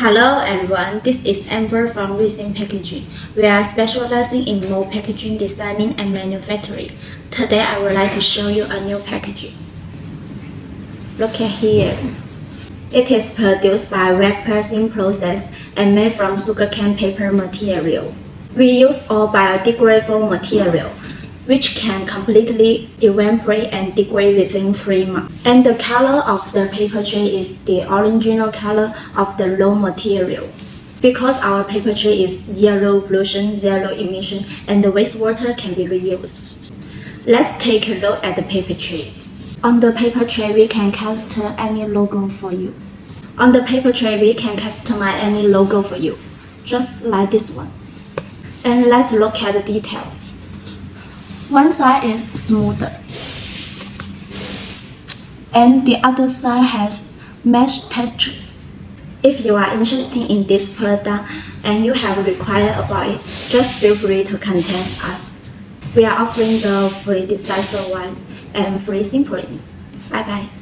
Hello everyone, this is Amber from Resin Packaging. We are specializing in mold packaging designing and manufacturing. Today I would like to show you a new packaging. Look at here. It is produced by wet pressing process and made from sugarcane paper material. We use all biodegradable material, which can completely evaporate and degrade within 3 months. And the color of the paper tray is the original color of the raw material. Because our paper tray is zero pollution, zero emission, and the wastewater can be reused. Let's take a look at the paper tray. On the paper tray, we can custom any logo for you. On the paper tray, we can customize any logo for you, just like this one. And let's look at the details. One side is smoother, and the other side has mesh texture. If you are interested in this product and you have required about it, just feel free to contact us. We are offering the free design one and free simpering. Bye bye.